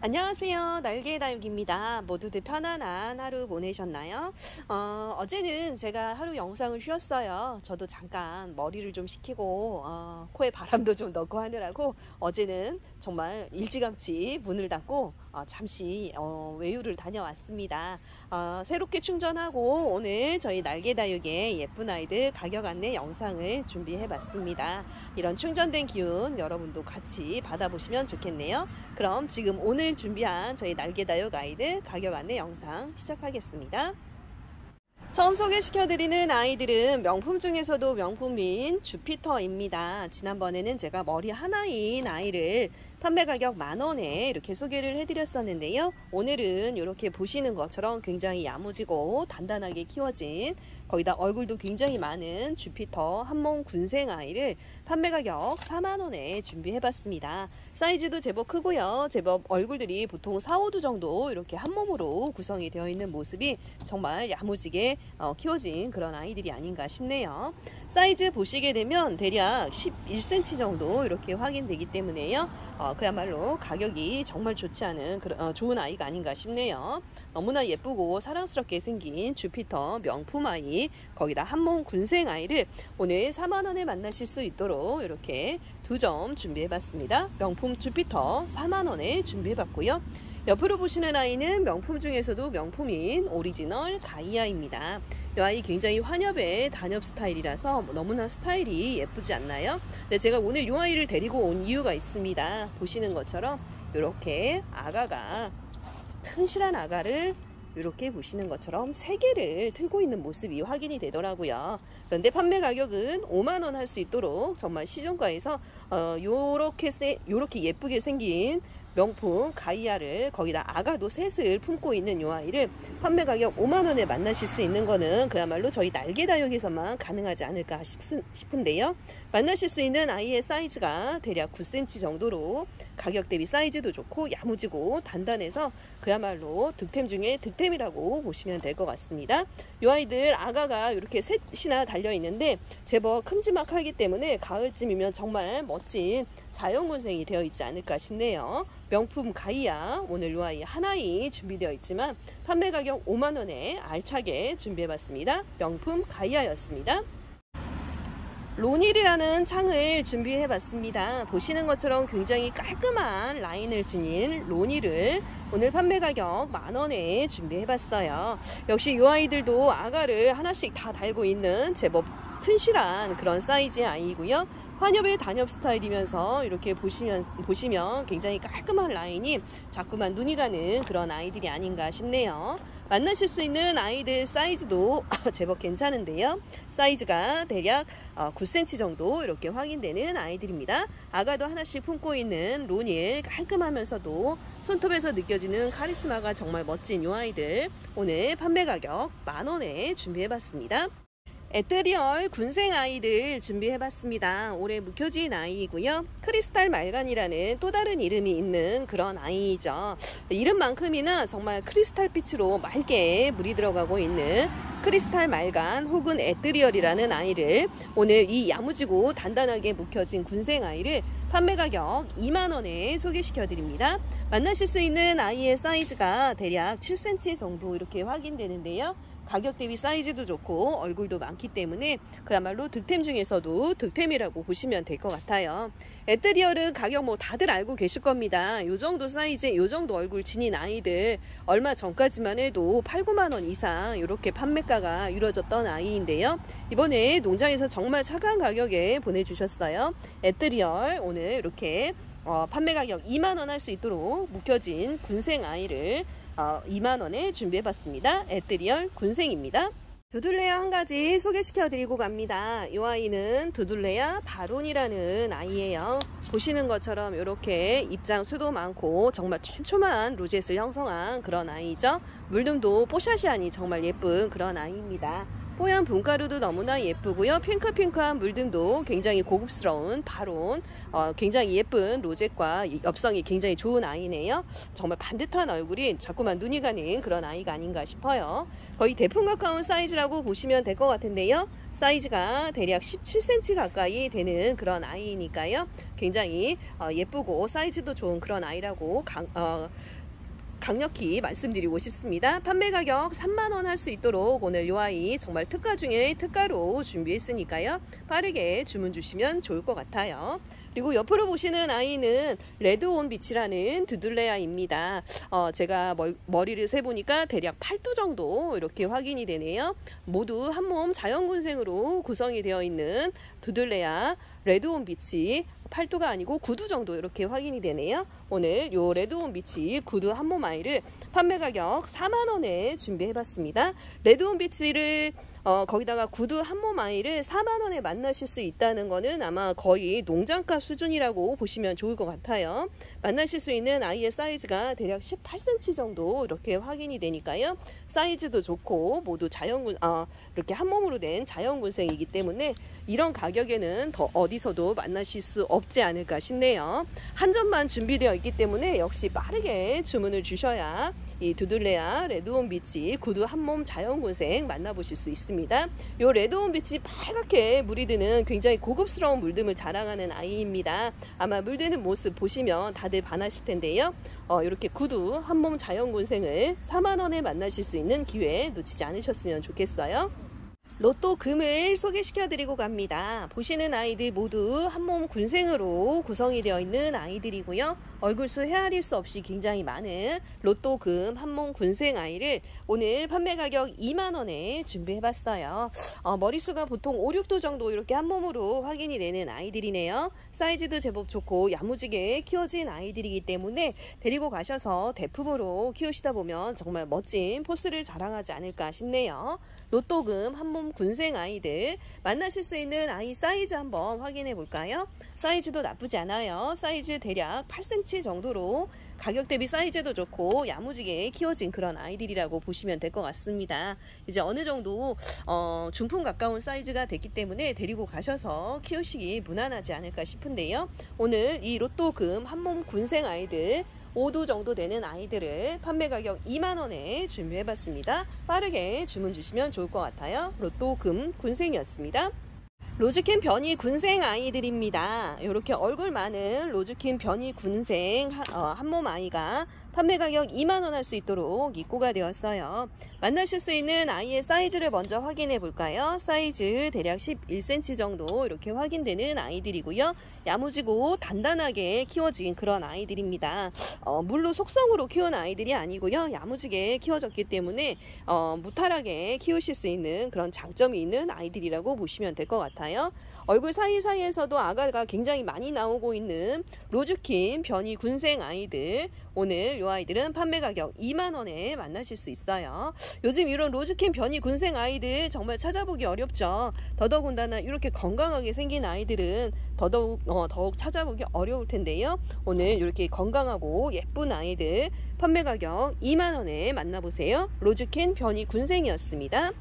안녕하세요. 날개다육입니다. 모두들 편안한 하루 보내셨나요? 어제는 제가 하루 영상을 쉬었어요. 저도 잠깐 머리를 좀 식히고 코에 바람도 좀 넣고 하느라고 어제는 정말 일찌감치 문을 닫고 잠시 외유를 다녀왔습니다. 새롭게 충전하고 오늘 저희 날개다육의 예쁜 아이들 가격 안내 영상을 준비해 봤습니다. 이런 충전된 기운 여러분도 같이 받아보시면 좋겠네요. 그럼 지금 오늘 준비한 저희 날개다육 아이들 가격 안내 영상 시작하겠습니다. 처음 소개시켜드리는 아이들은 명품 중에서도 명품인 주피터입니다. 지난번에는 제가 머리 하나인 아이를 판매 가격 10,000원에 이렇게 소개를 해드렸었는데요. 오늘은 이렇게 보시는 것처럼 굉장히 야무지고 단단하게 키워진, 거기다 얼굴도 굉장히 많은 주피터 한몸 군생 아이를 판매 가격 40,000원에 준비해봤습니다. 사이즈도 제법 크고요. 제법 얼굴들이 보통 4, 5두 정도 이렇게 한 몸으로 구성이 되어 있는 모습이 정말 야무지게 키워진 그런 아이들이 아닌가 싶네요. 사이즈 보시게 되면 대략 11cm 정도 이렇게 확인되기 때문에요. 그야말로 가격이 정말 좋지 않은 좋은 아이가 아닌가 싶네요. 너무나 예쁘고 사랑스럽게 생긴 주피터 명품 아이, 거기다 한몸 군생 아이를 오늘 40,000원에 만나실 수 있도록 이렇게 2점 준비해봤습니다. 명품 주피터 40,000원에 준비해봤고요. 옆으로 보시는 아이는 명품 중에서도 명품인 오리지널 가이아입니다. 이 아이 굉장히 환엽의 단엽 스타일이라서 너무나 스타일이 예쁘지 않나요? 네, 제가 오늘 이 아이를 데리고 온 이유가 있습니다. 보시는 것처럼 이렇게 아가가, 튼실한 아가를 이렇게 보시는 것처럼 3개를 틀고 있는 모습이 확인이 되더라고요. 그런데 판매 가격은 50,000원 할 수 있도록 정말 시중가에서 요렇게 예쁘게 생긴 명품 가이아를, 거기다 아가도 셋을 품고 있는 이 아이를 판매 가격 50,000원에 만나실 수 있는 거는 그야말로 저희 날개다육에서만 가능하지 않을까 싶은데요. 만나실 수 있는 아이의 사이즈가 대략 9cm 정도로 가격 대비 사이즈도 좋고 야무지고 단단해서 그야말로 득템 중에 득템이라고 보시면 될 것 같습니다. 이 아이들 아가가 이렇게 셋이나 달려 있는데 제법 큼지막하기 때문에 가을쯤이면 정말 멋진 자연군생이 되어 있지 않을까 싶네요. 명품 가이아, 오늘 이 아이 하나이 준비되어 있지만 판매 가격 50,000원에 알차게 준비해봤습니다. 명품 가이아였습니다. 로닐이라는 창을 준비해봤습니다. 보시는 것처럼 굉장히 깔끔한 라인을 지닌 로닐을 오늘 판매 가격 10,000원에 준비해봤어요. 역시 이 아이들도 아가를 하나씩 다 달고 있는 제법 튼실한 그런 사이즈의 아이고요. 환엽의 단엽 스타일이면서 이렇게 보시면 굉장히 깔끔한 라인이 자꾸만 눈이 가는 그런 아이들이 아닌가 싶네요. 만나실 수 있는 아이들 사이즈도 제법 괜찮은데요. 사이즈가 대략 9cm 정도 이렇게 확인되는 아이들입니다. 아가도 하나씩 품고 있는 로닐, 깔끔하면서도 손톱에서 느껴지는 카리스마가 정말 멋진 이 아이들 오늘 판매 가격 10,000원에 준비해봤습니다. 에테리얼 군생 아이들 준비해봤습니다. 올해 묵혀진 아이이고요. 크리스탈 말간이라는 또 다른 이름이 있는 그런 아이이죠. 이름만큼이나 정말 크리스탈 빛으로 맑게 물이 들어가고 있는 크리스탈 말간 혹은 에테리얼이라는 아이를 오늘 이 야무지고 단단하게 묵혀진 군생 아이를 판매 가격 20,000원에 소개시켜 드립니다. 만나실 수 있는 아이의 사이즈가 대략 7cm 정도 이렇게 확인되는데요. 가격 대비 사이즈도 좋고 얼굴도 많기 때문에 그야말로 득템 중에서도 득템이라고 보시면 될 것 같아요. 에테리얼은 가격 다들 알고 계실 겁니다. 요 정도 사이즈, 요 정도 얼굴 지닌 아이들 얼마 전까지만 해도 8, 9만원 이상 이렇게 판매가가 이루어졌던 아이인데요. 이번에 농장에서 정말 차가운 가격에 보내주셨어요. 에테리얼 오늘 이렇게 판매 가격 20,000원 할 수 있도록 묵혀진 군생 아이를 20,000원에 준비해봤습니다. 에테리얼 군생입니다. 두둘레아 한 가지 소개시켜 드리고 갑니다. 이 아이는 두둘레아 바론이라는 아이예요. 보시는 것처럼 이렇게 입장 수도 많고 정말 촘촘한 로젯을 형성한 그런 아이죠. 물듬도 뽀샤시하니 정말 예쁜 그런 아이입니다. 뽀얀 분가루도 너무나 예쁘고요. 핑크핑크한 물듬도 굉장히 고급스러운 바론, 굉장히 예쁜 로zet과 엽성이 굉장히 좋은 아이네요. 정말 반듯한 얼굴이 자꾸만 눈이 가는 그런 아이가 아닌가 싶어요. 거의 대풍 가까운 사이즈라고 보시면 될 것 같은데요. 사이즈가 대략 17cm 가까이 되는 그런 아이니까요. 굉장히 예쁘고 사이즈도 좋은 그런 아이라고 강력히 말씀드리고 싶습니다. 판매 가격 3만원 할 수 있도록 오늘 이 아이 정말 특가 중에 특가로 준비했으니까요. 빠르게 주문 주시면 좋을 것 같아요. 그리고 옆으로 보시는 아이는 레드온비치라는 두들레아입니다. 제가 머리를 세보니까 대략 8두 정도 이렇게 확인이 되네요. 모두 한몸 자연군생으로 구성이 되어 있는 두들레아 레드온비치 8두가 아니고 9두 정도 이렇게 확인이 되네요. 오늘 요 레드온비치 9두 한몸 아이를 판매 가격 4만원에 준비해봤습니다. 레드온비치를 거기다가 구두 한몸 아이를 4만원에 만나실 수 있다는 거는 아마 거의 농장가 수준이라고 보시면 좋을 것 같아요. 만나실 수 있는 아이의 사이즈가 대략 18cm 정도 이렇게 확인이 되니까요. 사이즈도 좋고 모두 이렇게 한몸으로 된 자연군생이기 때문에 이런 가격에는 더 어디서도 만나실 수 없지 않을까 싶네요. 한 점만 준비되어 있기 때문에 역시 빠르게 주문을 주셔야 이 두들레아 레드온비치 구두 한몸 자연군생 만나보실 수 있습니다. 이 레드온비치 빨갛게 물이 드는 굉장히 고급스러운 물듦을 자랑하는 아이입니다. 아마 물드는 모습 보시면 다들 반하실 텐데요. 이렇게 구두 한몸 자연군생을 4만원에 만나실 수 있는 기회 놓치지 않으셨으면 좋겠어요. 로또 금을 소개시켜 드리고 갑니다. 보시는 아이들 모두 한몸 군생으로 구성이 되어 있는 아이들이고요. 얼굴수 헤아릴 수 없이 굉장히 많은 로또 금 한몸 군생 아이를 오늘 판매 가격 2만원에 준비해봤어요. 머리수가 보통 5, 6도 정도 이렇게 한몸으로 확인이 되는 아이들이네요. 사이즈도 제법 좋고 야무지게 키워진 아이들이기 때문에 데리고 가셔서 대품으로 키우시다 보면 정말 멋진 포스를 자랑하지 않을까 싶네요. 로또금 한몸 군생 아이들 만나실 수 있는 아이 사이즈 한번 확인해 볼까요? 사이즈도 나쁘지 않아요. 사이즈 대략 8cm 정도로 가격 대비 사이즈도 좋고 야무지게 키워진 그런 아이들이라고 보시면 될 것 같습니다. 이제 어느 정도 중품 가까운 사이즈가 됐기 때문에 데리고 가셔서 키우시기 무난하지 않을까 싶은데요. 오늘 이 로또금 한몸 군생 아이들 5두 정도 되는 아이들을 판매 가격 2만원에 준비해봤습니다. 빠르게 주문 주시면 좋을 것 같아요. 로또 금 군생이었습니다. 로즈킨 변이 군생 아이들입니다. 이렇게 얼굴 많은 로즈킨 변이 군생 한몸 아이가 판매 가격 2만원 할 수 있도록 입고가 되었어요. 만나실 수 있는 아이의 사이즈를 먼저 확인해 볼까요? 사이즈 대략 11cm 정도 이렇게 확인되는 아이들이고요. 야무지고 단단하게 키워진 그런 아이들입니다. 물로 속성으로 키운 아이들이 아니고요. 야무지게 키워졌기 때문에 무탈하게 키우실 수 있는 그런 장점이 있는 아이들이라고 보시면 될 것 같아요. 얼굴 사이사이에서도 아가가 굉장히 많이 나오고 있는 로즈킨 변이 군생 아이들, 오늘 이 아이들은 판매 가격 2만원에 만나실 수 있어요. 요즘 이런 로즈킨 변이 군생 아이들 정말 찾아보기 어렵죠. 더더군다나 이렇게 건강하게 생긴 아이들은 더욱 찾아보기 어려울 텐데요. 오늘 이렇게 건강하고 예쁜 아이들 판매 가격 2만원에 만나보세요. 로즈킨 변이 군생이었습니다.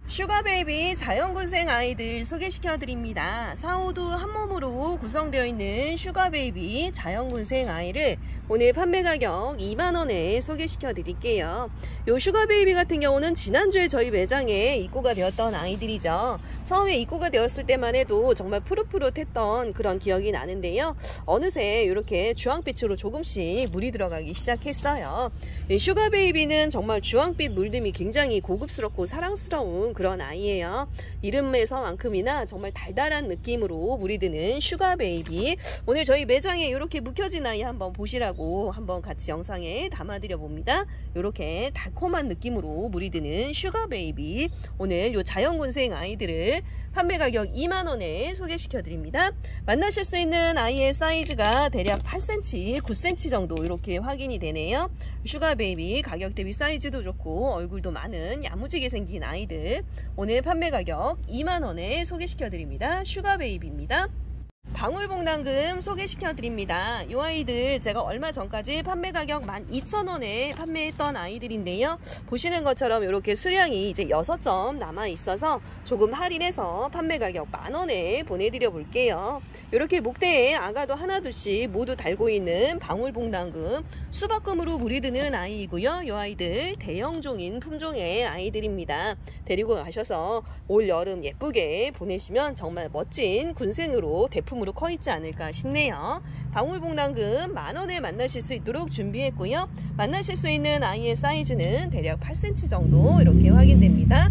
슈가베이비 자연군생 아이들 소개시켜 드립니다. 4, 5두 한몸으로 구성되어 있는 슈가베이비 자연군생 아이를 오늘 판매 가격 2만원에 소개시켜 드릴게요. 요 슈가베이비 같은 경우는 지난주에 저희 매장에 입고가 되었던 아이들이죠. 처음에 입고가 되었을 때만 해도 정말 푸릇푸릇했던 그런 기억이 나는데요. 어느새 이렇게 주황빛으로 조금씩 물이 들어가기 시작했어요. 슈가베이비는 정말 주황빛 물듦이 굉장히 고급스럽고 사랑스러운 그런 아이예요. 이름에서만큼이나 정말 달달한 느낌으로 물이 드는 슈가베이비, 오늘 저희 매장에 이렇게 묵혀진 아이 한번 보시라고 한번 같이 영상에 담아드려 봅니다. 이렇게 달콤한 느낌으로 물이 드는 슈가베이비, 오늘 요 자연군생 아이들을 판매 가격 2만원에 소개시켜 드립니다. 만나실 수 있는 아이의 사이즈가 대략 8cm, 9cm 정도 이렇게 확인이 되네요. 슈가베이비 가격 대비 사이즈도 좋고 얼굴도 많은 야무지게 생긴 아이들, 오늘 판매 가격 2만원에 소개시켜 드립니다. 슈가베이비입니다. 방울복랑금 소개시켜 드립니다. 이 아이들 제가 얼마 전까지 판매 가격 12,000원에 판매했던 아이들인데요. 보시는 것처럼 이렇게 수량이 이제 6점 남아 있어서 조금 할인해서 판매 가격 10,000원에 보내드려 볼게요. 이렇게 목대에 아가도 하나둘씩 모두 달고 있는 방울복랑금, 수박금으로 물이 드는 아이이고요. 이 아이들 대형종인 품종의 아이들입니다. 데리고 가셔서 올 여름 예쁘게 보내시면 정말 멋진 군생으로 대품으로 커 있지 않을까 싶네요. 방울복랑금 10,000원에 만나실 수 있도록 준비했고요. 만나실 수 있는 아이의 사이즈는 대략 8cm 정도 이렇게 확인됩니다.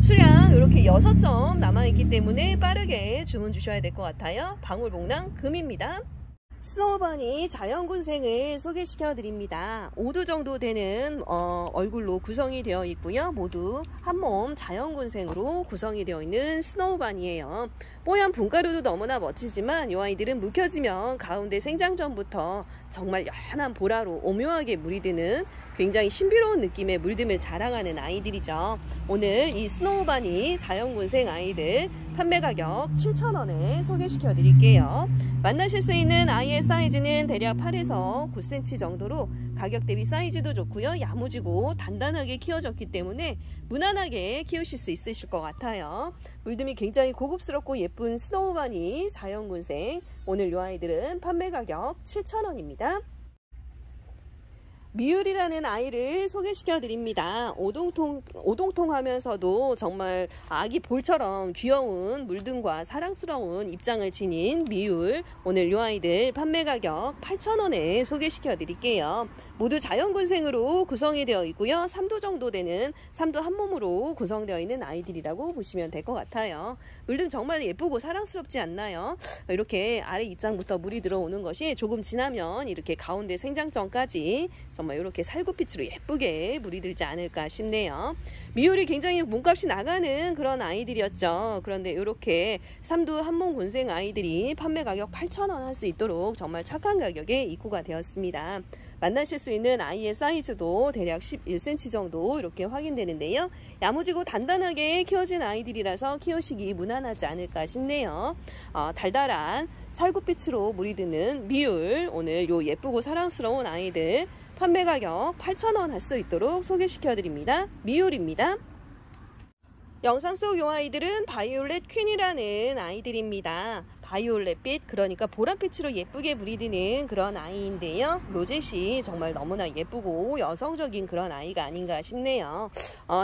수량 이렇게 6점 남아있기 때문에 빠르게 주문 주셔야 될 것 같아요. 방울복랑금입니다. 스노우바니 자연군생을 소개시켜 드립니다. 5두 정도 되는 얼굴로 구성이 되어 있고요. 모두 한몸 자연군생으로 구성이 되어 있는 스노우바니예요. 뽀얀 분가루도 너무나 멋지지만 이 아이들은 묵혀지면 가운데 생장 전부터 정말 연한 보라로 오묘하게 물이 드는 굉장히 신비로운 느낌의 물듦을 자랑하는 아이들이죠. 오늘 이 스노우바니 자연군생 아이들 판매 가격 7,000원에 소개시켜 드릴게요. 만나실 수 있는 아이의 사이즈는 대략 8에서 9cm 정도로 가격 대비 사이즈도 좋고요. 야무지고 단단하게 키워졌기 때문에 무난하게 키우실 수 있으실 것 같아요. 물듬이 굉장히 고급스럽고 예쁜 스노우바니 자연군생, 오늘 이 아이들은 판매 가격 7,000원입니다. 미율이라는 아이를 소개시켜 드립니다. 오동통 하면서도 정말 아기 볼처럼 귀여운 물등과 사랑스러운 입장을 지닌 미율, 오늘 이 아이들 판매 가격 8,000원에 소개시켜 드릴게요. 모두 자연군생으로 구성이 되어 있고요. 3두 정도 되는 3두 한 몸으로 구성되어 있는 아이들이라고 보시면 될 것 같아요. 물등 정말 예쁘고 사랑스럽지 않나요? 이렇게 아래 입장부터 물이 들어오는 것이 조금 지나면 이렇게 가운데 생장점까지 정말 이렇게 살구빛으로 예쁘게 물이 들지 않을까 싶네요. 미율이 굉장히 몸값이 나가는 그런 아이들이었죠. 그런데 이렇게 3두 한몸 군생 아이들이 판매 가격 8,000원 할 수 있도록 정말 착한 가격에 입고가 되었습니다. 만나실 수 있는 아이의 사이즈도 대략 11cm 정도 이렇게 확인되는데요. 야무지고 단단하게 키워진 아이들이라서 키우시기 무난하지 않을까 싶네요. 달달한 살구빛으로 물이 드는 미율, 오늘 요 예쁘고 사랑스러운 아이들 판매 가격 8,000원 할 수 있도록 소개시켜 드립니다. 미율입니다. 영상 속 이 아이들은 바이올렛 퀸이라는 아이들입니다. 바이올렛빛, 그러니까 보랏빛으로 예쁘게 물이 드는 그런 아이인데요. 로zet이 정말 너무나 예쁘고 여성적인 그런 아이가 아닌가 싶네요.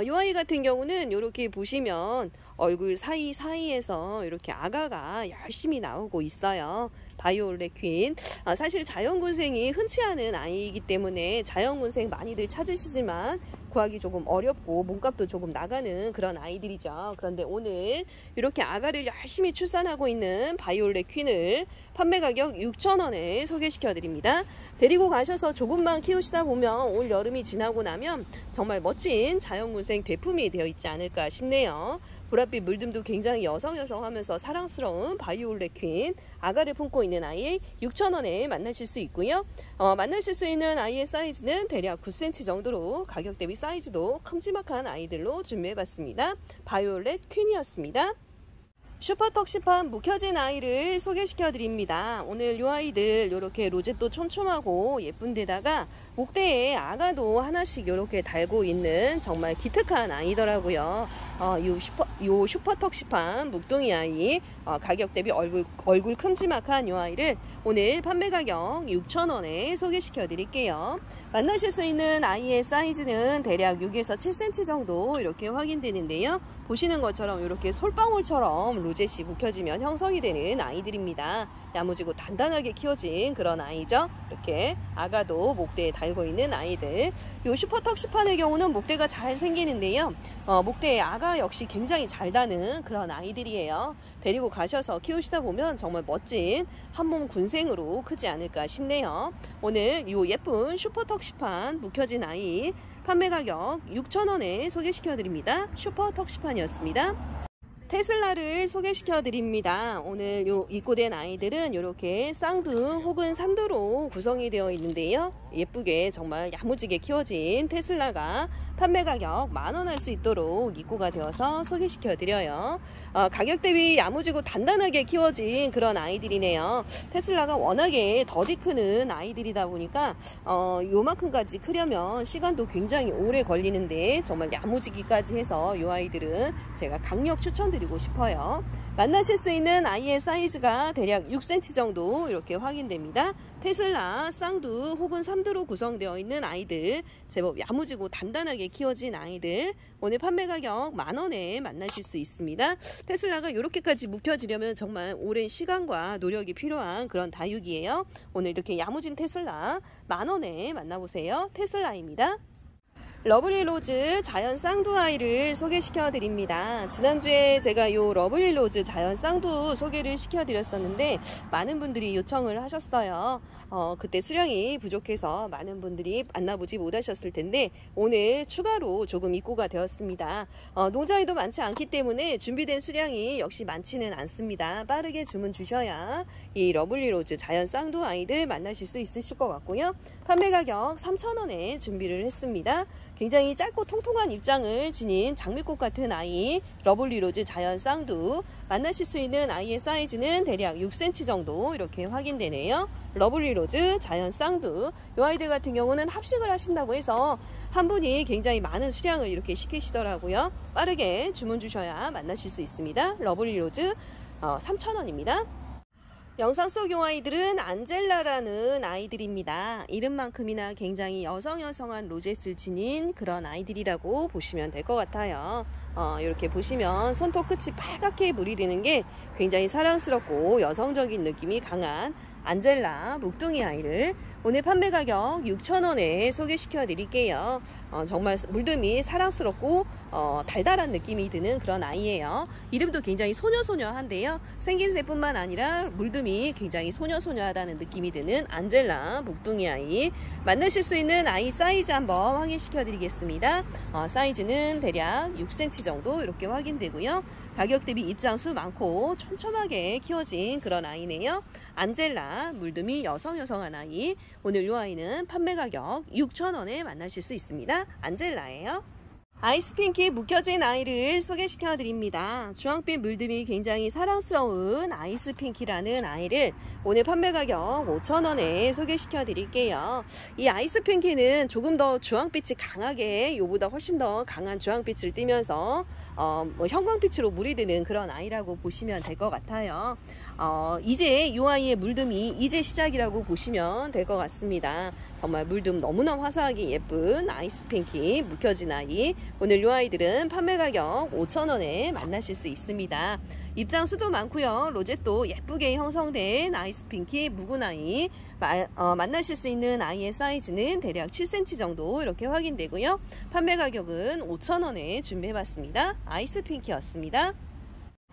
이 아이 같은 경우는 이렇게 보시면 얼굴 사이사이에서 이렇게 아가가 열심히 나오고 있어요. 바이올렛 퀸. 사실 자연군생이 흔치 않은 아이이기 때문에 자연군생 많이들 찾으시지만 구하기 조금 어렵고 몸값도 조금 나가는 그런 아이들이죠. 그런데 오늘 이렇게 아가를 열심히 출산하고 있는 바이올렛 퀸을 판매 가격 6,000원에 소개시켜 드립니다. 데리고 가셔서 조금만 키우시다 보면 올 여름이 지나고 나면 정말 멋진 자연군생 대품이 되어 있지 않을까 싶네요. 보랏빛 물듬도 굉장히 여성여성하면서 사랑스러운 바이올렛 퀸, 아가를 품고 있는 아이 6,000원에 만나실 수 있고요. 만나실 수 있는 아이의 사이즈는 대략 9cm 정도로 가격 대비 사이즈도 큼지막한 아이들로 준비해봤습니다. 바이올렛 퀸이었습니다. 슈퍼턱시판 묵혀진 아이를 소개시켜 드립니다. 오늘 이 아이들 이렇게 로zet도 촘촘하고 예쁜 데다가 목대에 아가도 하나씩 이렇게 달고 있는 정말 기특한 아이더라고요. 요 슈퍼턱시판 묵둥이 아이, 가격 대비 얼굴 큼지막한 이 아이를 오늘 판매 가격 6,000원에 소개시켜 드릴게요. 만나실 수 있는 아이의 사이즈는 대략 6에서 7cm 정도 이렇게 확인되는데요. 보시는 것처럼 이렇게 솔방울처럼 로zet이 묵혀지면 형성이 되는 아이들입니다. 야무지고 단단하게 키워진 그런 아이죠. 이렇게 아가도 목대에 달고 있는 아이들. 이 슈퍼턱시판의 경우는 목대가 잘 생기는데요. 목대에 아가 역시 굉장히 잘 다는 그런 아이들이에요. 데리고 가셔서 키우시다 보면 정말 멋진 한몸 군생으로 크지 않을까 싶네요. 오늘 이 예쁜 슈퍼턱시판 묵혀진 아이 판매 가격 6,000원에 소개시켜 드립니다. 슈퍼턱시판이었습니다. 테슬라를 소개시켜 드립니다. 오늘 입고된 아이들은 이렇게 쌍두 혹은 삼두로 구성이 되어 있는데요. 예쁘게 정말 야무지게 키워진 테슬라가 판매 가격 10,000원 할 수 있도록 입고가 되어서 소개시켜 드려요. 가격 대비 야무지고 단단하게 키워진 그런 아이들이네요. 테슬라가 워낙에 더디 크는 아이들이다 보니까 요만큼까지 크려면 시간도 굉장히 오래 걸리는데 정말 야무지기까지 해서 이 아이들은 제가 강력 추천드리고 싶어요. 만나실 수 있는 아이의 사이즈가 대략 6cm 정도 이렇게 확인됩니다. 테슬라 쌍두 혹은 삼두로 구성되어 있는 아이들, 제법 야무지고 단단하게 키워진 아이들, 오늘 판매 가격 10,000원에 만나실 수 있습니다. 테슬라가 이렇게까지 묵혀지려면 정말 오랜 시간과 노력이 필요한 그런 다육이에요. 오늘 이렇게 야무진 테슬라 10,000원에 만나보세요. 테슬라입니다. 러블리 로즈 자연 쌍두 아이를 소개시켜 드립니다. 지난주에 제가 요 러블리 로즈 자연 쌍두 소개를 시켜 드렸었는데 많은 분들이 요청을 하셨어요. 그때 수량이 부족해서 많은 분들이 만나보지 못하셨을 텐데 오늘 추가로 조금 입고가 되었습니다. 농장에도 많지 않기 때문에 준비된 수량이 역시 많지는 않습니다. 빠르게 주문 주셔야 이 러블리 로즈 자연 쌍두 아이들 만나실 수 있으실 것 같고요. 판매 가격 3,000원에 준비를 했습니다. 굉장히 짧고 통통한 입장을 지닌 장미꽃 같은 아이 러블리 로즈 자연 쌍두, 만나실 수 있는 아이의 사이즈는 대략 6cm 정도 이렇게 확인되네요. 러블리 로즈 자연 쌍두, 이 아이들 같은 경우는 합식을 하신다고 해서 한 분이 굉장히 많은 수량을 이렇게 시키시더라고요. 빠르게 주문 주셔야 만나실 수 있습니다. 러블리 로즈 3,000원입니다. 영상 속 이 아이들은 안젤라라는 아이들입니다. 이름만큼이나 굉장히 여성한 로젯을 지닌 그런 아이들이라고 보시면 될 것 같아요. 이렇게 보시면 손톱 끝이 빨갛게 물이 드는 게 굉장히 사랑스럽고 여성적인 느낌이 강한 안젤라 묵둥이 아이를 오늘 판매 가격 6,000원에 소개시켜 드릴게요. 정말 물듬이 사랑스럽고 달달한 느낌이 드는 그런 아이예요. 이름도 굉장히 소녀소녀한데요. 생김새뿐만 아니라 물듬이 굉장히 소녀소녀하다는 느낌이 드는 안젤라 묵둥이 아이, 만나실 수 있는 아이 사이즈 한번 확인시켜 드리겠습니다. 사이즈는 대략 6cm 정도 이렇게 확인되고요. 가격 대비 입장수 많고 촘촘하게 키워진 그런 아이네요. 안젤라 물듬이 여성한 아이, 오늘 이 아이는 판매 가격 6,000원에 만나실 수 있습니다. 안젤라예요. 아이스핑키 묵혀진 아이를 소개시켜 드립니다. 주황빛 물듬이 굉장히 사랑스러운 아이스핑키라는 아이를 오늘 판매 가격 5,000원에 소개시켜 드릴게요. 이 아이스핑키는 조금 더 주황빛이 강하게, 요보다 훨씬 더 강한 주황빛을 띠면서 형광빛으로 물이 드는 그런 아이라고 보시면 될 것 같아요. 이제 이 아이의 물듬이 이제 시작이라고 보시면 될 것 같습니다. 정말 물듬 너무나 화사하게 예쁜 아이스핑키 묵혀진 아이, 오늘 이 아이들은 판매 가격 5,000원에 만나실 수 있습니다. 입장 수도 많고요. 로젯도 예쁘게 형성된 아이스핑키 묵은 아이, 만나실 수 있는 아이의 사이즈는 대략 7cm 정도 이렇게 확인되고요. 판매 가격은 5,000원에 준비해봤습니다. 아이스핑키였습니다.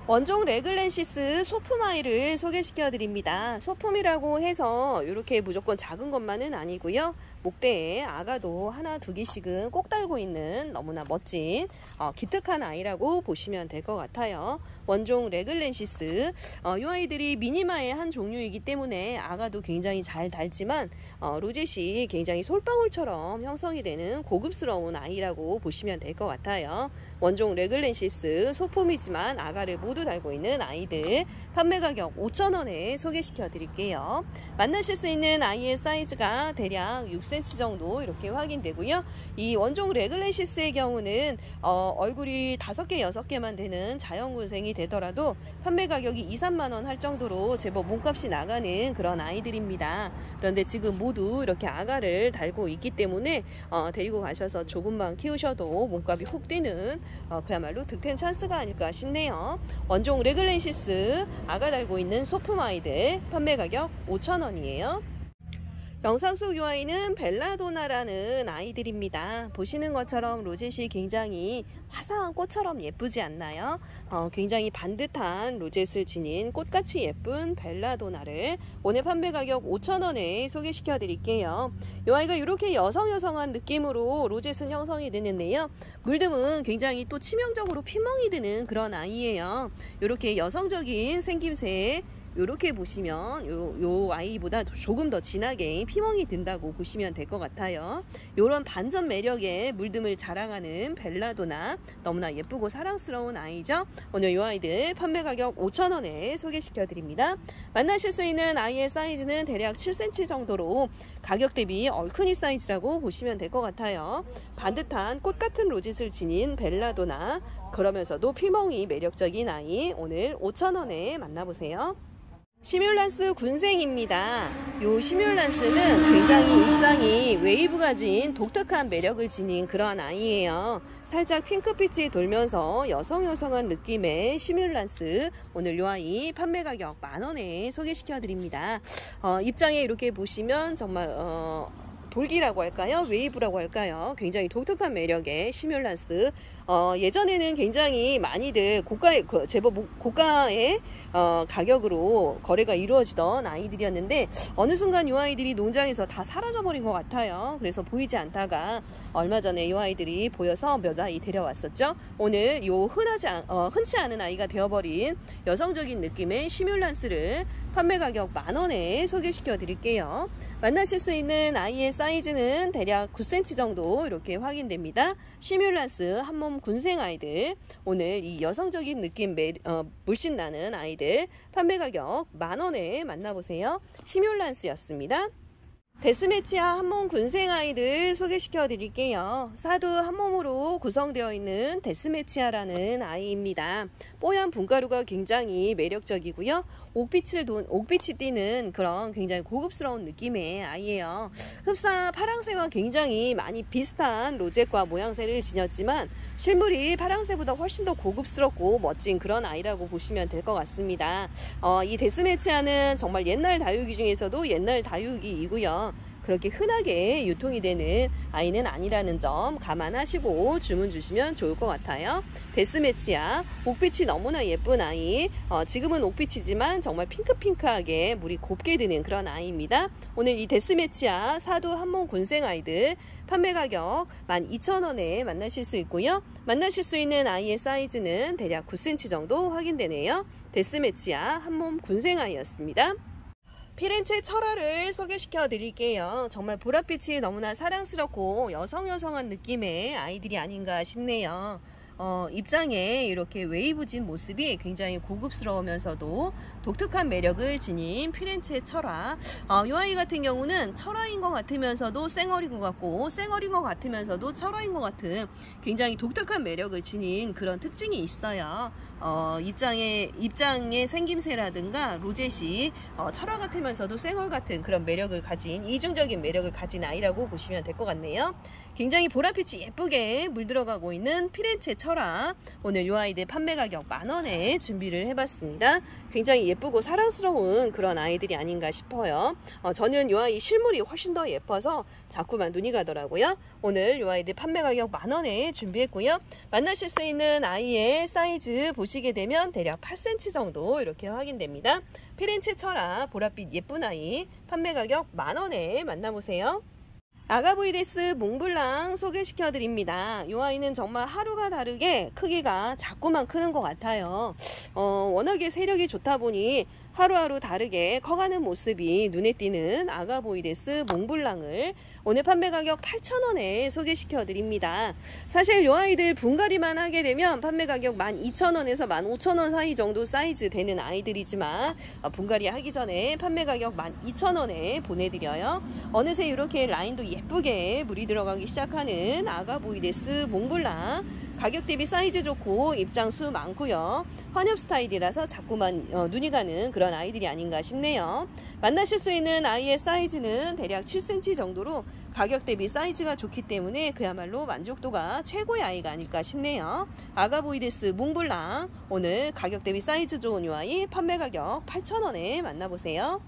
원종 레글렌시스 소품 아이를 소개시켜 드립니다. 소품이라고 해서 이렇게 무조건 작은 것만은 아니고요. 목대에 아가도 하나 두 개씩은 꼭 달고 있는 너무나 멋진 기특한 아이라고 보시면 될 것 같아요. 원종 레글렌시스, 이 아이들이 미니마의 한 종류이기 때문에 아가도 굉장히 잘 달지만 로젯이 굉장히 솔방울처럼 형성이 되는 고급스러운 아이라고 보시면 될 것 같아요. 원종 레글렌시스 소품이지만 아가를 모두 달고 있는 아이들, 판매 가격 5,000원에 소개시켜 드릴게요. 만나실 수 있는 아이의 사이즈가 대략 6cm 정도 이렇게 확인되고요. 이 원종 레글렌시스의 경우는 얼굴이 5개 6개만 되는 자연군생이 되더라도 판매 가격이 2, 3만원 할 정도로 제법 몸값이 나가는 그런 아이들입니다. 그런데 지금 모두 이렇게 아가를 달고 있기 때문에 데리고 가셔서 조금만 키우셔도 몸값이 훅 뛰는 그야말로 득템 찬스가 아닐까 싶네요. 원종 레글렌시스 아가 달고 있는 소품 아이들, 판매 가격 5,000원이에요. 영상 속 이 아이는 벨라도나라는 아이들입니다. 보시는 것처럼 로젯이 굉장히 화사한 꽃처럼 예쁘지 않나요? 굉장히 반듯한 로젯을 지닌 꽃같이 예쁜 벨라도나를 오늘 판매 가격 5,000원에 소개시켜 드릴게요. 이 아이가 이렇게 여성여성한 느낌으로 로젯은 형성이 되는데요. 물듬은 굉장히 또 치명적으로 피멍이 드는 그런 아이예요. 이렇게 여성적인 생김새 이렇게 보시면 요 아이보다 조금 더 진하게 피멍이 든다고 보시면 될 것 같아요. 요런 반전 매력의 물듬을 자랑하는 벨라도나, 너무나 예쁘고 사랑스러운 아이죠. 오늘 요 아이들 판매 가격 5,000원에 소개시켜 드립니다. 만나실 수 있는 아이의 사이즈는 대략 7cm 정도로 가격 대비 얼큰이 사이즈라고 보시면 될 것 같아요. 반듯한 꽃같은 로젯을 지닌 벨라도나, 그러면서도 피멍이 매력적인 아이, 오늘 5,000원에 만나보세요. 시뮬란스 군생입니다. 요 시뮬란스는 굉장히 입장이 웨이브 가진 독특한 매력을 지닌 그러한 아이예요. 살짝 핑크빛이 돌면서 여성여성한 느낌의 시뮬란스, 오늘 요 아이 판매 가격 10,000원에 소개시켜 드립니다. 입장에 이렇게 보시면 정말 돌기라고 할까요? 웨이브라고 할까요? 굉장히 독특한 매력의 시뮬란스. 예전에는 굉장히 많이들 제법 고가의 가격으로 거래가 이루어지던 아이들이었는데 어느 순간 이 아이들이 농장에서 다 사라져버린 것 같아요. 그래서 보이지 않다가 얼마 전에 이 아이들이 보여서 몇 아이 데려왔었죠. 오늘 요 흔치 않은 아이가 되어버린 여성적인 느낌의 시뮬란스를 판매 가격 10,000원에 소개시켜 드릴게요. 만나실 수 있는 아이의 사이즈는 대략 9cm 정도 이렇게 확인됩니다. 시뮬란스 한몸 군생 아이들, 오늘 이 여성적인 느낌 물씬 나는 아이들 판매 가격 10,000원에 만나보세요. 시뮬란스였습니다. 데스매치아 한몸 군생 아이들 소개시켜 드릴게요. 사두 한몸으로 구성되어 있는 데스매치아라는 아이입니다. 뽀얀 분가루가 굉장히 매력적이고요. 옥빛이 띄는 그런 굉장히 고급스러운 느낌의 아이예요. 흡사 파랑새와 굉장히 많이 비슷한 로젯과 모양새를 지녔지만 실물이 파랑새보다 훨씬 더 고급스럽고 멋진 그런 아이라고 보시면 될 것 같습니다. 이 데스매치아는 정말 옛날 다육이 중에서도 옛날 다육이이고요. 그렇게 흔하게 유통이 되는 아이는 아니라는 점 감안하시고 주문 주시면 좋을 것 같아요. 데스매치아, 옥빛이 너무나 예쁜 아이, 지금은 옥빛이지만 정말 핑크핑크하게 물이 곱게 드는 그런 아이입니다. 오늘 이 데스매치아 사두 한몸 군생 아이들 판매 가격 12,000원에 만나실 수 있고요. 만나실 수 있는 아이의 사이즈는 대략 9cm 정도 확인되네요. 데스매치아 한몸 군생 아이였습니다. 피렌체 철화를 소개시켜 드릴게요. 정말 보랏빛이 너무나 사랑스럽고 여성여성한 느낌의 아이들이 아닌가 싶네요. 입장에 이렇게 웨이브진 모습이 굉장히 고급스러우면서도 독특한 매력을 지닌 피렌체 철화. 이 아이 같은 경우는 철화인 것 같으면서도 쌩얼인 것 같고, 쌩얼인 것 같으면서도 철화인 것 같은 굉장히 독특한 매력을 지닌 그런 특징이 있어요. 입장의 생김새라든가 로젯이 철화 같으면서도 쌩얼 같은 그런 매력을 가진, 이중적인 매력을 가진 아이라고 보시면 될 것 같네요. 굉장히 보랏빛이 예쁘게 물들어가고 있는 피렌체 철화, 오늘 이 아이들 판매 가격 10,000원에 준비를 해봤습니다. 굉장히 예쁘고 사랑스러운 그런 아이들이 아닌가 싶어요. 저는 이 아이 실물이 훨씬 더 예뻐서 자꾸만 눈이 가더라고요. 오늘 이 아이들 판매 가격 10,000원에 준비했고요. 만나실 수 있는 아이의 사이즈 보시게 되면 대략 8cm 정도 이렇게 확인됩니다. 피렌체 철화 보랏빛 예쁜 아이 판매 가격 10,000원에 만나보세요. 아가보이데스 몽블랑 소개시켜 드립니다. 이 아이는 정말 하루가 다르게 크기가 자꾸만 크는 것 같아요. 워낙에 세력이 좋다 보니 하루하루 다르게 커가는 모습이 눈에 띄는 아가보이데스 몽블랑을 오늘 판매 가격 8,000원에 소개시켜 드립니다. 사실 이 아이들 분갈이만 하게 되면 판매 가격 12,000원에서 15,000원 사이 정도 사이즈 되는 아이들이지만 분갈이 하기 전에 판매 가격 12,000원에 보내드려요. 어느새 이렇게 라인도 예쁘게 물이 들어가기 시작하는 아가보이데스 몽블랑, 가격 대비 사이즈 좋고 입장 수 많고요. 환엽 스타일이라서 자꾸만 눈이 가는 그런 아이들이 아닌가 싶네요. 만나실 수 있는 아이의 사이즈는 대략 7cm 정도로 가격 대비 사이즈가 좋기 때문에 그야말로 만족도가 최고의 아이가 아닐까 싶네요. 아가보이데스 몽블랑, 오늘 가격 대비 사이즈 좋은 이 아이 판매 가격 8,000원에 만나보세요.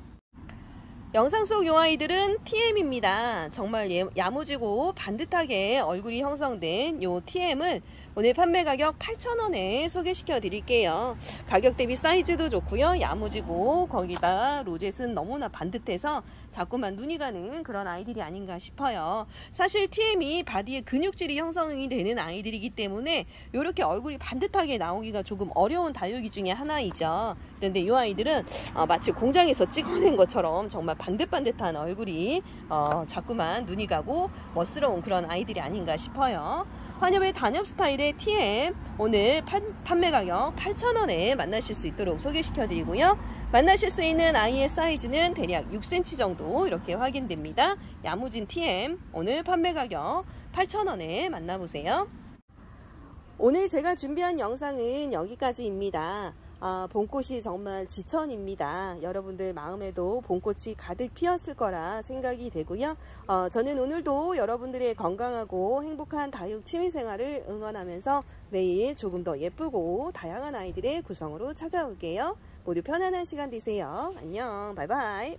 영상 속 요 아이들은 TM입니다. 정말 야무지고 반듯하게 얼굴이 형성된 요 TM을 오늘 판매 가격 8,000원에 소개시켜 드릴게요. 가격 대비 사이즈도 좋고요. 야무지고 거기다 로젯은 너무나 반듯해서 자꾸만 눈이 가는 그런 아이들이 아닌가 싶어요. 사실 TM이 바디의 근육질이 형성이 되는 아이들이기 때문에 이렇게 얼굴이 반듯하게 나오기가 조금 어려운 다육이 중에 하나이죠. 그런데 이 아이들은 마치 공장에서 찍어낸 것처럼 정말 반듯반듯한 얼굴이 자꾸만 눈이 가고 멋스러운 그런 아이들이 아닌가 싶어요. 환엽의 단엽 스타일의 TM 오늘 판매 가격 8,000원에 만나실 수 있도록 소개시켜 드리고요. 만나실 수 있는 아이의 사이즈는 대략 6cm 정도 이렇게 확인됩니다. 야무진 TM 오늘 판매 가격 8,000원에 만나보세요. 오늘 제가 준비한 영상은 여기까지입니다. 봄꽃이 정말 지천입니다. 여러분들 마음에도 봄꽃이 가득 피었을 거라 생각이 되고요. 저는 오늘도 여러분들의 건강하고 행복한 다육 취미생활을 응원하면서 내일 조금 더 예쁘고 다양한 아이들의 구성으로 찾아올게요. 모두 편안한 시간 되세요. 안녕, 바이바이.